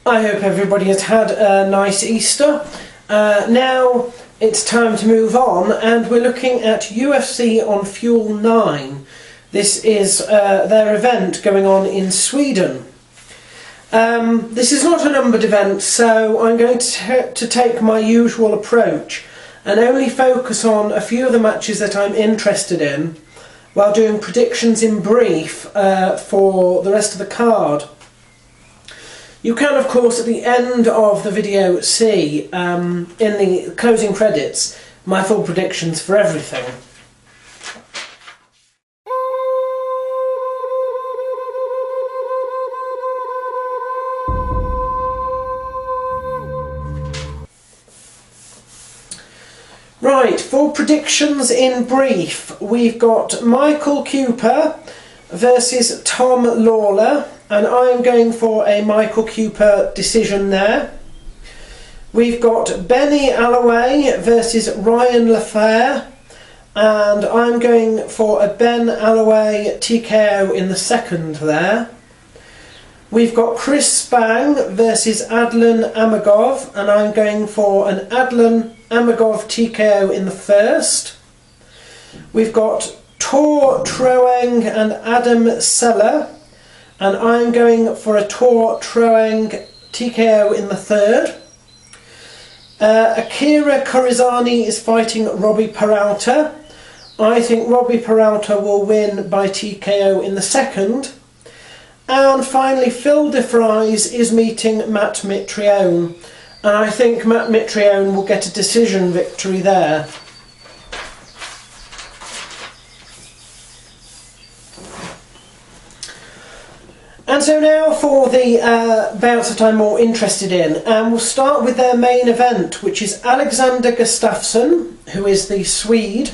I hope everybody has had a nice Easter. Now it's time to move on, and we're looking at UFC on Fuel 9. This is their event going on in Sweden. This is not a numbered event, so I'm going to take my usual approach and only focus on a few of the matches that I'm interested in while doing predictions in brief for the rest of the card. You can, of course, at the end of the video see, in the closing credits, my full predictions for everything. Right, for predictions in brief, we've got Michael Cooper versus Tom Lawler, and I'm going for a Michael Cooper decision there. We've got Benny Alloway versus Ryan LaFair, and I'm going for a Ben Alloway TKO in the second there. We've got Chris Spang versus Adlan Amagov, and I'm going for an Adlan Amagov TKO in the first. We've got Tor Troeng and Adam Seller, and I'm going for a Tor Troeng TKO in the third. Akira Corizani is fighting Robbie Peralta. I think Robbie Peralta will win by TKO in the second. And finally, Phil DeFries is meeting Matt Mitrione, and I think Matt Mitrione will get a decision victory there. And so now for the bouts that I'm more interested in, and we'll start with their main event, which is Alexander Gustafsson, who is the Swede,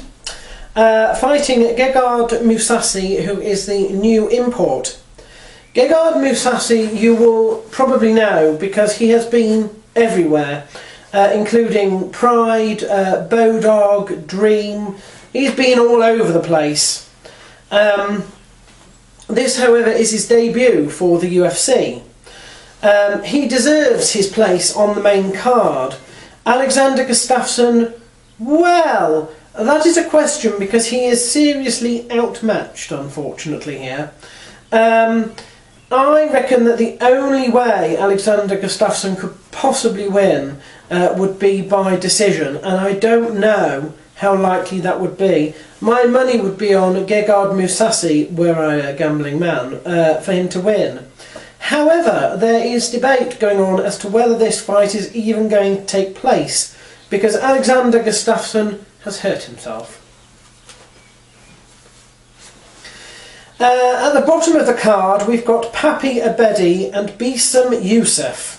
fighting Gegard Mousasi, who is the new import. Gegard Mousasi you will probably know because he has been everywhere, including Pride, Bodog, Dream. He's been all over the place. This, however, is his debut for the UFC. He deserves his place on the main card. Alexander Gustafsson, well, that is a question because he is seriously outmatched, unfortunately, here. I reckon that the only way Alexander Gustafsson could possibly win would be by decision, and I don't know how likely that would be. My money would be on Gegard Mousasi, were I a gambling man, for him to win. However, there is debate going on as to whether this fight is even going to take place, because Alexander Gustafsson has hurt himself. At the bottom of the card, we've got Papi Abedi and Bisam Youssef.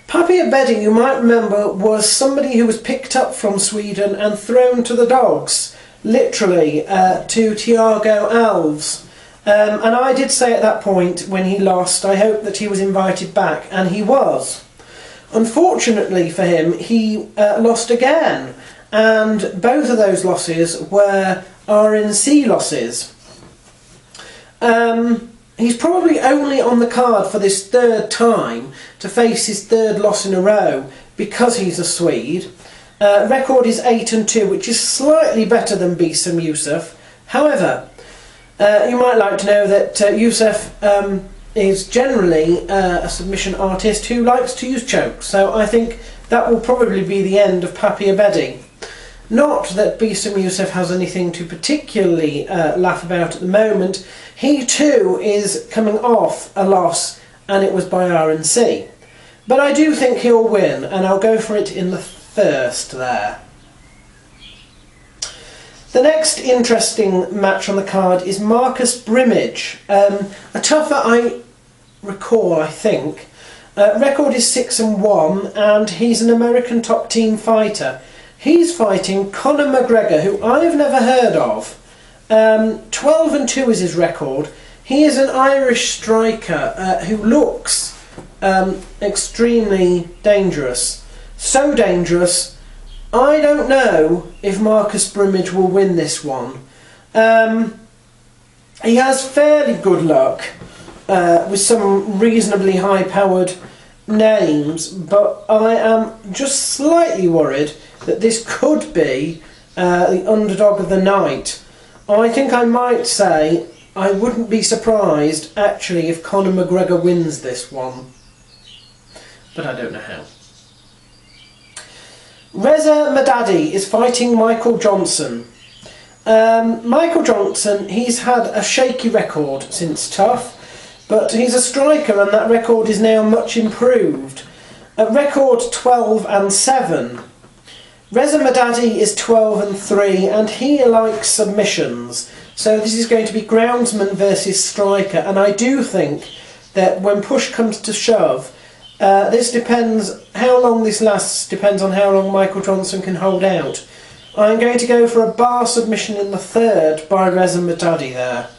Papi Abedi, you might remember, was somebody who was picked up from Sweden and thrown to the dogs, literally, to Thiago Alves. And I did say at that point, when he lost, I hoped that he was invited back, and he was. Unfortunately for him, he lost again, and both of those losses were RNC losses. He's probably only on the card for this third time to face his third loss in a row because he's a Swede. Record is 8-2, which is slightly better than Bisam Youssef. However, you might like to know that Youssef is generally a submission artist who likes to use chokes, so I think that will probably be the end of Papi Abedi. Not that Bisam Youssef has anything to particularly laugh about at the moment. He too is coming off a loss, and it was by RNC. But I do think he'll win, and I'll go for it in the first there. The next interesting match on the card is Marcus Brimage. A tougher, I recall, I think. Record is 6-1, and he's an American top team fighter. He's fighting Conor McGregor, who I have never heard of. 12-2 is his record. He is an Irish striker who looks extremely dangerous. So dangerous, I don't know if Marcus Brimage will win this one. He has fairly good luck with some reasonably high-powered names, but I am just slightly worried that this could be the underdog of the night. I think I might say I wouldn't be surprised actually if Conor McGregor wins this one, but I don't know how. Reza Madadi is fighting Michael Johnson. Michael Johnson, he's had a shaky record since TUF, but he's a striker and that record is now much improved. At record 12-7. Reza Madadi is 12-3 and he likes submissions. So this is going to be groundsman versus striker, and I do think that when push comes to shove, this depends, how long this lasts depends on how long Michael Johnson can hold out. I'm going to go for a bar submission in the third by Reza Madadi there.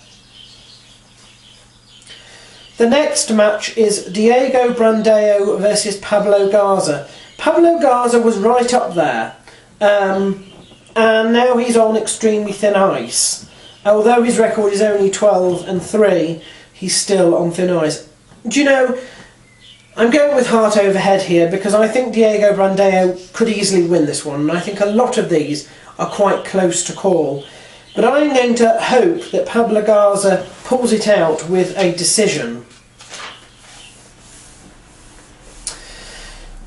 The next match is Diego Brandao versus Pablo Garza. Pablo Garza was right up there, and now he's on extremely thin ice. Although his record is only 12-3, he's still on thin ice. Do you know, I'm going with heart over head here because I think Diego Brandao could easily win this one, and I think a lot of these are quite close to call. But I'm going to hope that Pablo Garza pulls it out with a decision.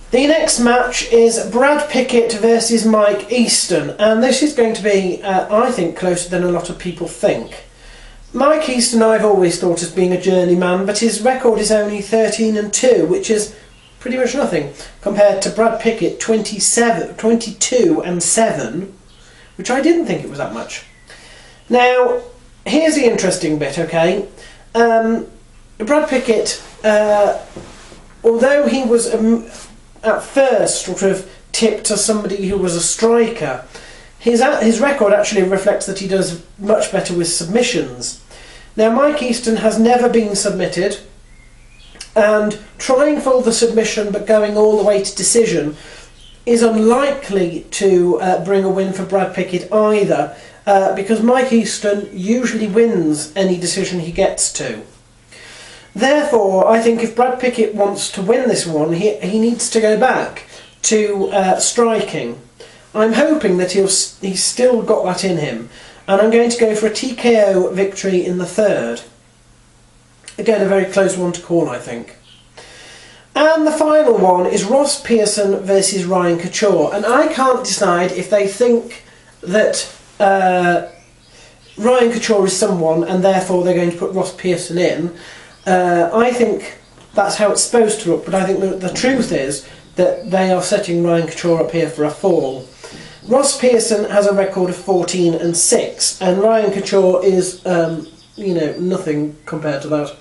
The next match is Brad Pickett versus Mike Easton, and this is going to be, I think, closer than a lot of people think. Mike Easton I've always thought as being a journeyman, but his record is only 13-2, which is pretty much nothing, compared to Brad Pickett 22-7, which I didn't think it was that much. Now, here's the interesting bit, okay? Brad Pickett, although he was at first sort of tipped as somebody who was a striker, his record actually reflects that he does much better with submissions. Now, Mike Easton has never been submitted, and trying for the submission but going all the way to decision is unlikely to bring a win for Brad Pickett either, because Mike Easton usually wins any decision he gets to. Therefore, I think if Brad Pickett wants to win this one, he needs to go back to striking. I'm hoping that he's still got that in him, and I'm going to go for a TKO victory in the third. Again, a very close one to call, I think. And the final one is Ross Pearson versus Ryan Couture, and I can't decide if they think that Ryan Couture is someone and therefore they're going to put Ross Pearson in. I think that's how it's supposed to look, but I think the truth is that they are setting Ryan Couture up here for a fall. Ross Pearson has a record of 14-6, and Ryan Couture is, you know, nothing compared to that.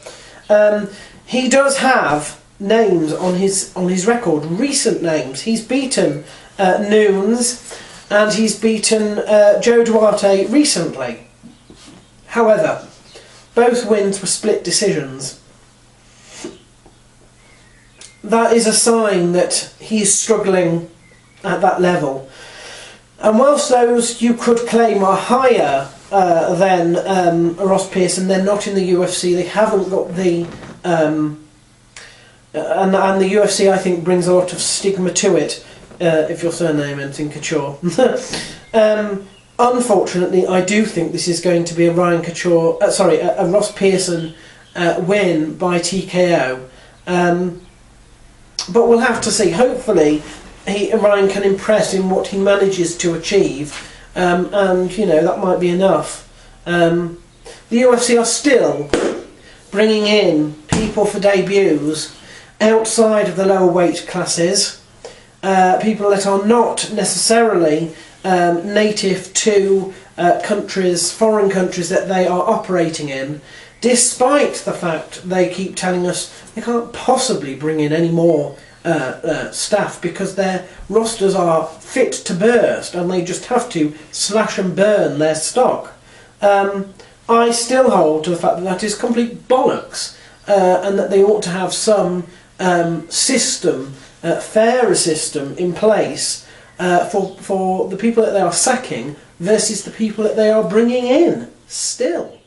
He does have names on his record, recent names. He's beaten Nunes, and he's beaten Joe Duarte recently. However, both wins were split decisions. That is a sign that he's struggling at that level. And whilst those you could claim are higher than Ross Pearson, they're not in the UFC. They haven't got the... and the UFC, I think, brings a lot of stigma to it, if your surname ends in Couture. Unfortunately, I do think this is going to be a Ryan Couture, a Ross Pearson win by TKO. But we'll have to see. Hopefully, Ryan can impress in what he manages to achieve, and you know, that might be enough. The UFC are still bringing in people for debuts outside of the lower weight classes, people that are not necessarily native to countries, foreign countries that they are operating in, despite the fact they keep telling us they can't possibly bring in any more staff because their rosters are fit to burst and they just have to slash and burn their stock. I still hold to the fact that that is complete bollocks, and that they ought to have some system, fairer system in place for the people that they are sacking versus the people that they are bringing in still.